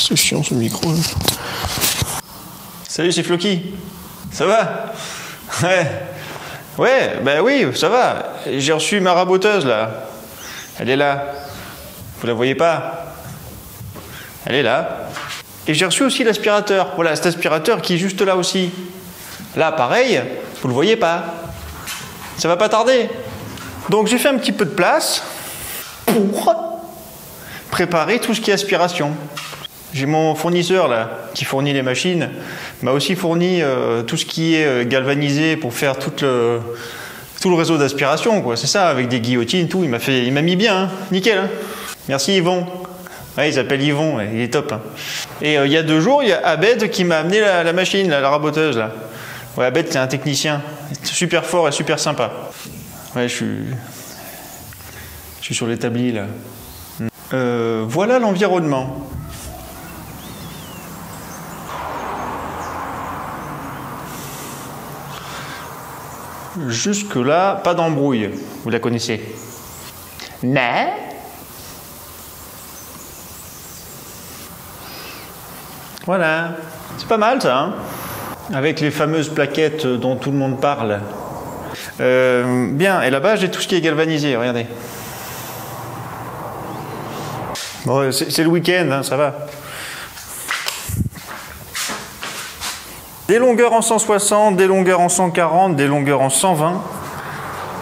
C'est chiant ce micro. Là. Salut, c'est Floki. Ça va? Ouais. Ouais, bah oui, ça va. J'ai reçu ma raboteuse là. Elle est là. Vous la voyez pas? Elle est là. Et j'ai reçu aussi l'aspirateur. Voilà, cet aspirateur qui est juste là aussi. Là, pareil, vous le voyez pas. Ça va pas tarder. Donc j'ai fait un petit peu de place pour préparer tout ce qui est aspiration. J'ai mon fournisseur là, qui fournit les machines, m'a aussi fourni tout ce qui est galvanisé pour faire tout le réseau d'aspiration, quoi. C'est ça, avec des guillotines, tout. Il m'a mis bien, hein. Nickel. Hein. Merci Yvon. Ouais, il s'appelle Yvon, ouais, il est top. Hein. Et il y a 2 jours, il y a Abed qui m'a amené la machine, là, la raboteuse là. Ouais, Abed c'est un technicien, super fort et super sympa. Ouais, je suis sur l'établi là. Voilà l'environnement. Jusque-là, pas d'embrouille. Vous la connaissez? Mais... Voilà. C'est pas mal ça, hein? Avec les fameuses plaquettes dont tout le monde parle. Bien, et là-bas, j'ai tout ce qui est galvanisé, regardez. Bon, c'est le week-end, hein, ça va. Des longueurs en 160, des longueurs en 140, des longueurs en 120.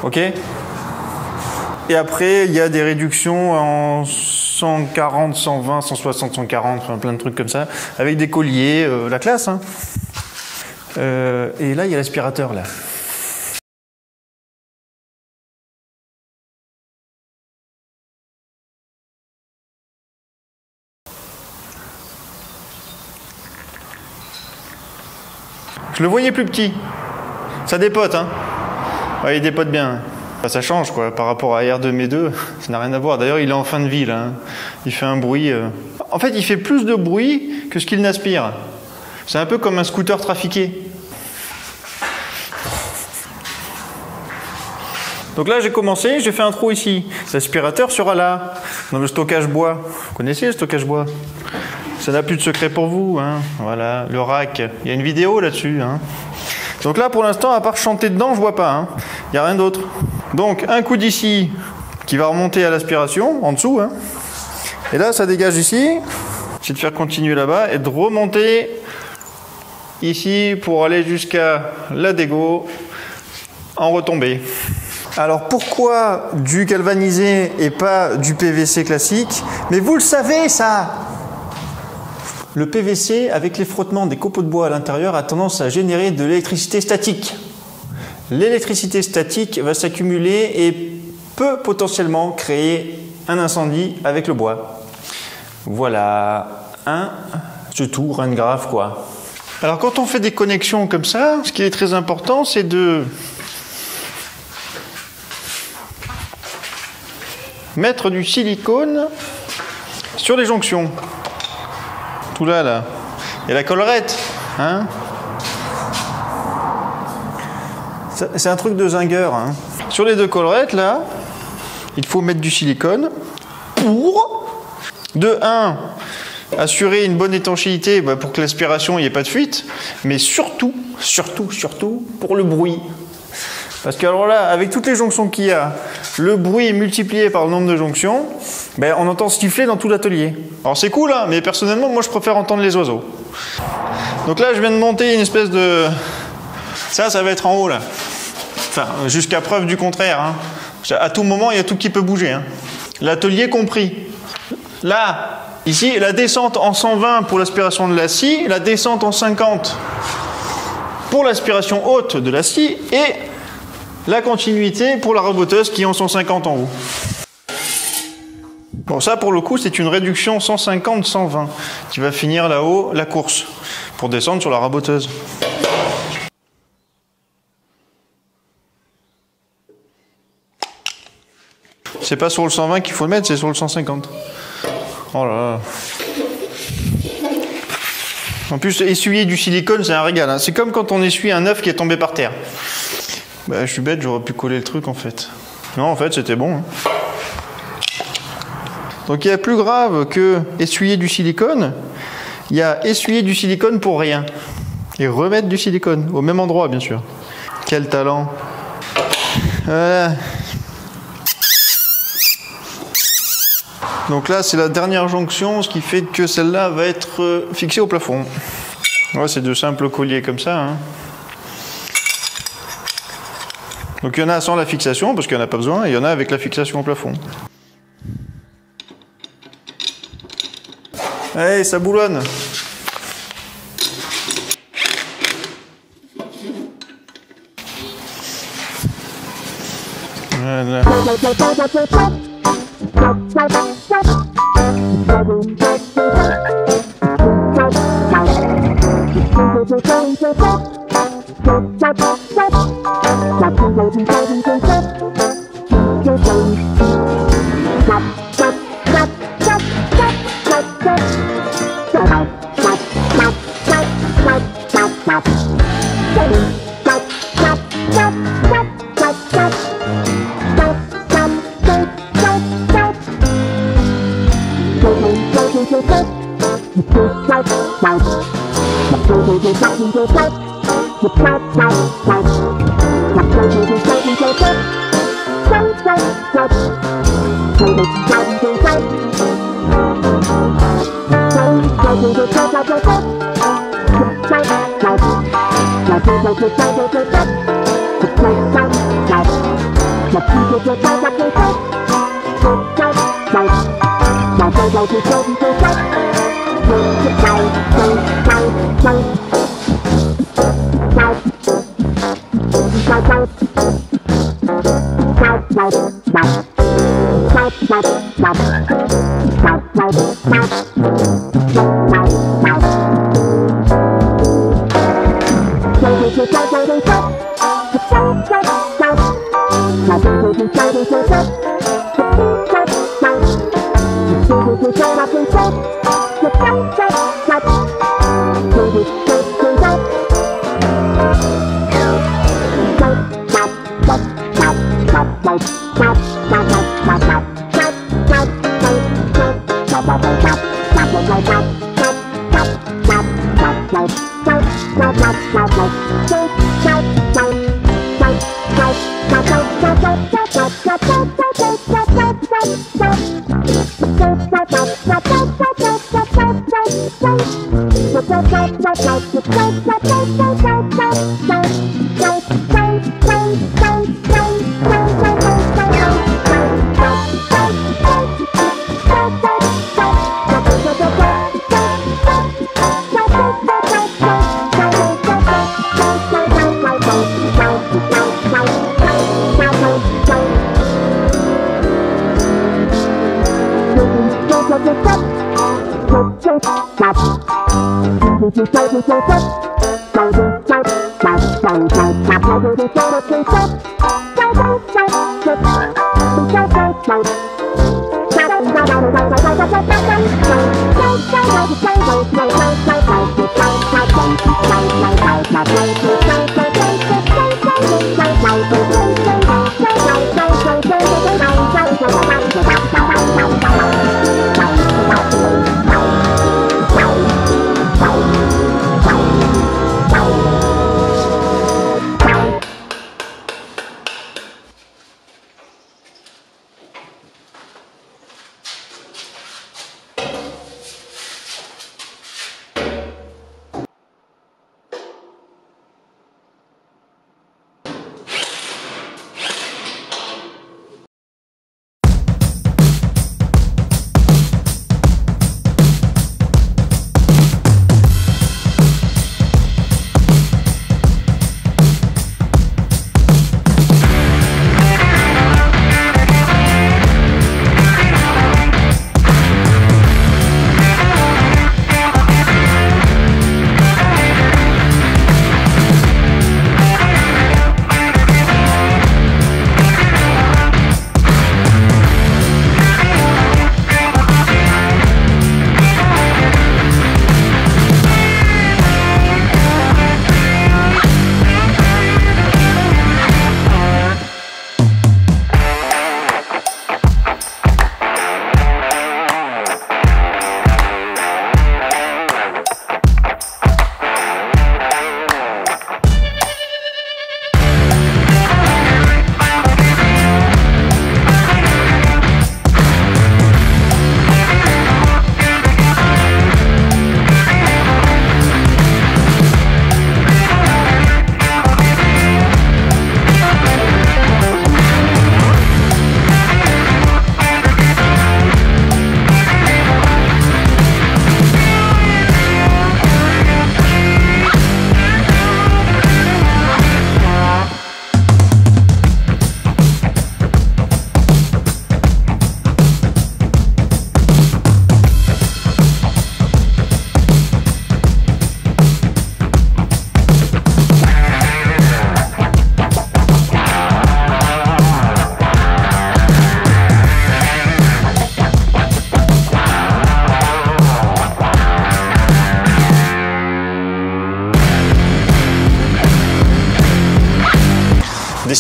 Ok? Et après, il y a des réductions en 140, 120, 160, 140, enfin, plein de trucs comme ça. Avec des colliers, la classe. Hein. Et là, il y a l'aspirateur, là. Je le voyais plus petit. Ça dépote, hein. Ouais, il dépote bien. Enfin, ça change, quoi, par rapport à R2M2. Ça n'a rien à voir. D'ailleurs, il est en fin de vie, là. Hein. Il fait un bruit... En fait, il fait plus de bruit que ce qu'il n'aspire. C'est un peu comme un scooter trafiqué. Donc là, j'ai commencé, j'ai fait un trou ici. L'aspirateur sera là, dans le stockage bois. Vous connaissez le stockage bois? Ça n'a plus de secret pour vous, hein. Voilà, le rack. Il y a une vidéo là-dessus, hein. Donc là, pour l'instant, à part chanter dedans, je vois pas, hein. Il n'y a rien d'autre. Donc, un coup d'ici qui va remonter à l'aspiration, en dessous, hein. Et là, ça dégage ici. C'est de faire continuer là-bas et de remonter ici pour aller jusqu'à la dégo en retombée. Alors pourquoi du galvanisé et pas du PVC classique? Mais vous le savez ça! Le PVC, avec les frottements des copeaux de bois à l'intérieur, a tendance à générer de l'électricité statique. L'électricité statique va s'accumuler et peut potentiellement créer un incendie avec le bois. Voilà, c'est tout, rien de grave quoi. Alors quand on fait des connexions comme ça, ce qui est très important, c'est de mettre du silicone sur les jonctions. Tout là, là. Et la collerette, hein. C'est un truc de zingueur, hein. Sur les 2 collerettes, là, il faut mettre du silicone pour, de 1, assurer une bonne étanchéité pour que l'aspiration, il n'y ait pas de fuite, mais surtout, pour le bruit. Parce que alors là, avec toutes les jonctions qu'il y a, le bruit est multiplié par le nombre de jonctions, ben, on entend siffler dans tout l'atelier. Alors c'est cool, hein, mais personnellement, moi je préfère entendre les oiseaux. Donc là, je viens de monter une espèce de... Ça va être en haut, là. Enfin, jusqu'à preuve du contraire. Hein. À tout moment, il y a tout qui peut bouger. Hein. L'atelier compris. Là, ici, la descente en 120 pour l'aspiration de la scie, la descente en 50 pour l'aspiration haute de la scie, et la continuité pour la raboteuse qui est en 150 en haut. Bon, ça pour le coup, c'est une réduction 150-120 qui va finir là-haut la course pour descendre sur la raboteuse. C'est pas sur le 120 qu'il faut le mettre, c'est sur le 150. Oh là là. En plus, essuyer du silicone, c'est un régal. Hein. C'est comme quand on essuie un œuf qui est tombé par terre. Bah, je suis bête, j'aurais pu coller le truc en fait. Non, en fait, c'était bon. Hein. Donc, il y a plus grave que essuyer du silicone, Il y a essuyer du silicone pour rien. Et remettre du silicone, au même endroit bien sûr. Quel talent. Voilà. Donc là c'est la dernière jonction, ce qui fait que celle-là va être fixée au plafond. Ouais, c'est de simples colliers comme ça. Hein. Donc il y en a sans la fixation, parce qu'il n'y en a pas besoin, et il y en a avec la fixation au plafond. Allez, ça boulonne. Voilà.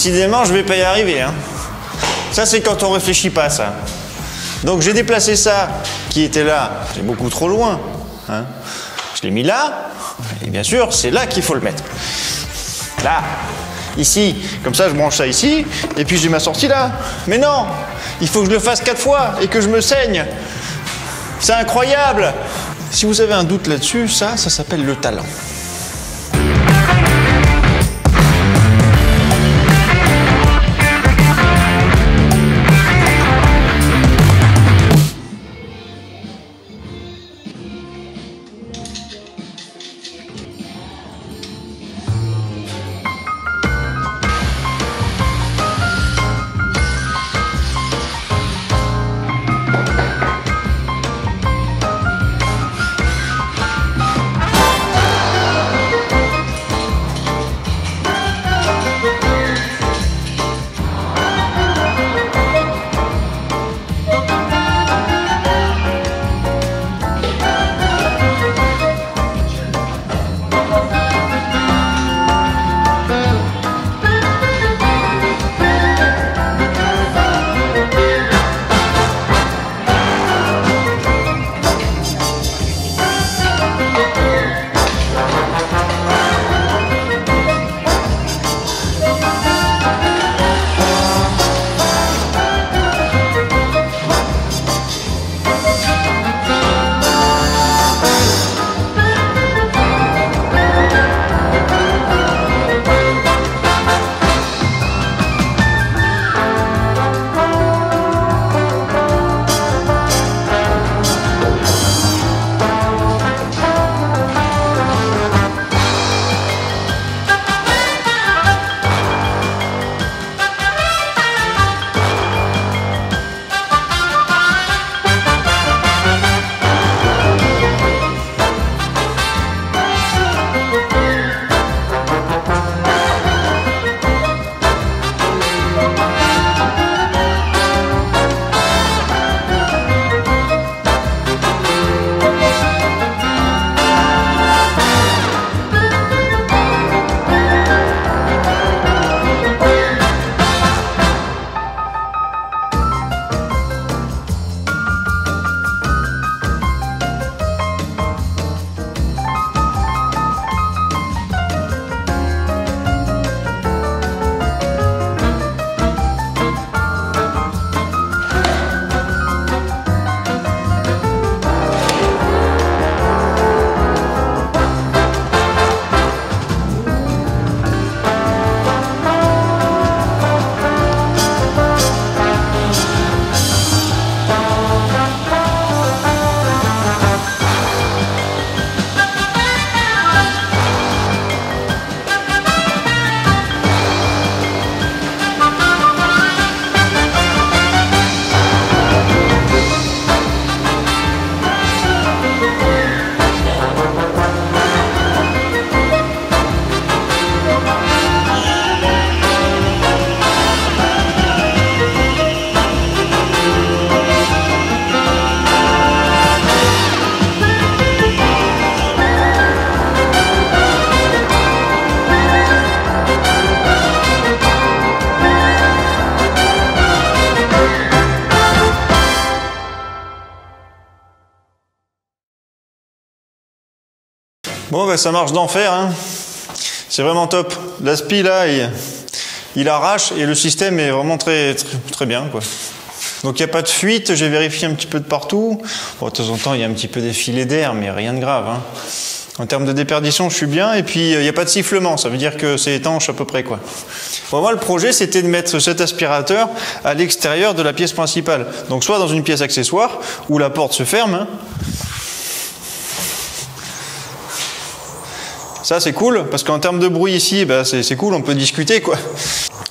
Décidément, je vais pas y arriver. Hein. Ça, c'est quand on réfléchit pas, ça. Donc, j'ai déplacé ça, qui était là, c'est beaucoup trop loin. Hein. Je l'ai mis là, et bien sûr, c'est là qu'il faut le mettre. Là, ici, comme ça, je branche ça ici, et puis j'ai ma sortie là. Mais non, il faut que je le fasse 4 fois et que je me saigne. C'est incroyable. Si vous avez un doute là-dessus, ça s'appelle le talent. Bon, ben, ça marche d'enfer, hein. C'est vraiment top. L'aspi, là, il arrache et le système est vraiment très bien, quoi. Donc, il n'y a pas de fuite. J'ai vérifié un petit peu de partout. Bon, de temps en temps, il y a un petit peu des filets d'air, mais rien de grave, hein. En termes de déperdition, je suis bien. Et puis, il n'y a pas de sifflement. Ça veut dire que c'est étanche à peu près, quoi. Bon, moi, le projet, c'était de mettre cet aspirateur à l'extérieur de la pièce principale. Donc, soit dans une pièce accessoire, où la porte se ferme, hein. Ça, c'est cool, parce qu'en termes de bruit ici, bah, c'est cool, on peut discuter, quoi.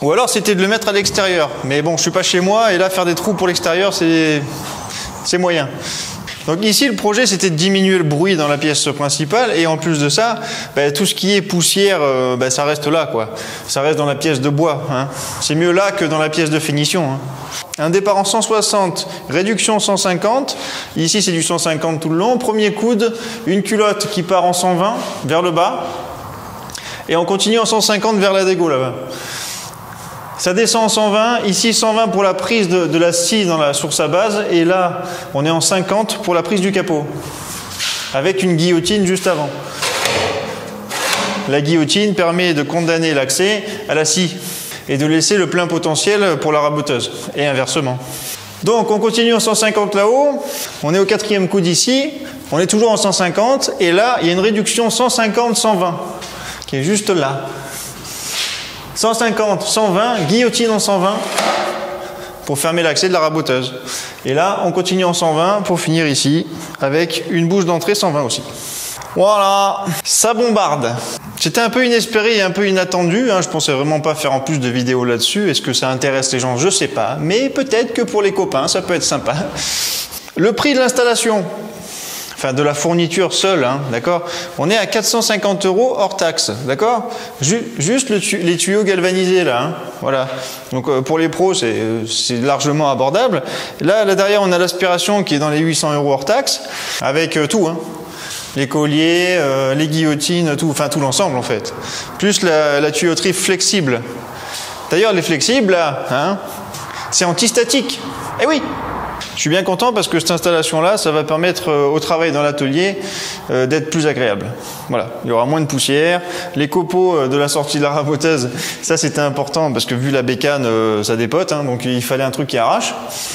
Ou alors, c'était de le mettre à l'extérieur. Mais bon, je suis pas chez moi, et là, faire des trous pour l'extérieur, c'est moyen. Donc ici, le projet, c'était de diminuer le bruit dans la pièce principale, et en plus de ça, bah, tout ce qui est poussière, bah, ça reste là, quoi. Ça reste dans la pièce de bois, hein. C'est mieux là que dans la pièce de finition, hein. Un départ en 160, réduction 150. Ici, c'est du 150 tout le long. Premier coude, une culotte qui part en 120 vers le bas. Et on continue en 150 vers la dégo là-bas. Ça descend en 120, ici 120 pour la prise de la scie sur sa base, et là on est en 50 pour la prise du capot, avec une guillotine juste avant. La guillotine permet de condamner l'accès à la scie et de laisser le plein potentiel pour la raboteuse, et inversement. Donc on continue en 150 là-haut, on est au 4e coude ici, on est toujours en 150, et là il y a une réduction 150-120 qui est juste là. 150, 120, guillotine en 120 pour fermer l'accès de la raboteuse. Et là, on continue en 120 pour finir ici avec une bouche d'entrée 120 aussi. Voilà, ça bombarde. C'était un peu inespéré et un peu inattendu, hein. Je pensais vraiment pas faire en plus de vidéos là-dessus. Est-ce que ça intéresse les gens? Je sais pas. Mais peut-être que pour les copains, ça peut être sympa. Le prix de l'installation, enfin de la fourniture seule, hein, d'accord? On est à 450 € hors taxe, d'accord? Juste les tuyaux galvanisés là, hein, voilà. Donc pour les pros, c'est largement abordable. Là derrière, on a l'aspiration qui est dans les 800 € hors taxe, avec tout, hein. Les colliers, les guillotines, tout, enfin tout l'ensemble en fait. Plus la tuyauterie flexible. D'ailleurs, les flexibles là, hein, c'est antistatique. Eh oui! Je suis bien content parce que cette installation-là, ça va permettre au travail dans l'atelier d'être plus agréable. Voilà, il y aura moins de poussière. Les copeaux de la sortie de la raboteuse, ça c'était important parce que vu la bécane, ça dépote, hein, donc il fallait un truc qui arrache.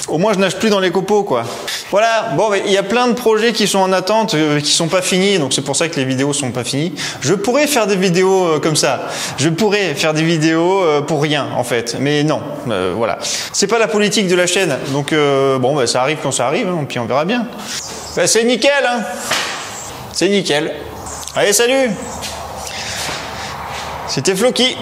Au moins je nage plus dans les copeaux, quoi. Voilà, bon, il y a plein de projets qui sont en attente, qui sont pas finis, donc c'est pour ça que les vidéos sont pas finies. Je pourrais faire des vidéos comme ça. Je pourrais faire des vidéos pour rien, en fait. Mais non, voilà. C'est pas la politique de la chaîne, donc bon, bah, ça arrive quand ça arrive, hein, puis on verra bien. Bah, c'est nickel, hein. C'est nickel. Allez, salut. C'était Floki.